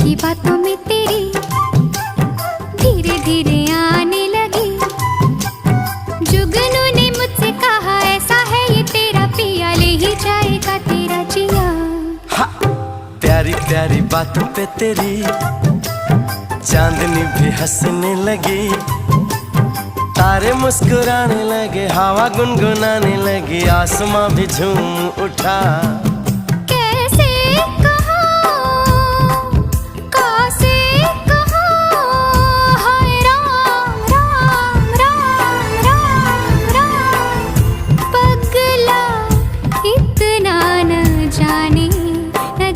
की बातों में तेरी धीरे धीरे आने लगी। जुगनू ने मुझसे कहा ऐसा है ये तेरा पिया, ले ही जाएगा तेरा जिया। प्यारी प्यारी बातों पे तेरी चांदनी भी हंसने लगी, तारे मुस्कुराने लगे, हवा गुनगुनाने लगी, आसमां भी झूम उठा।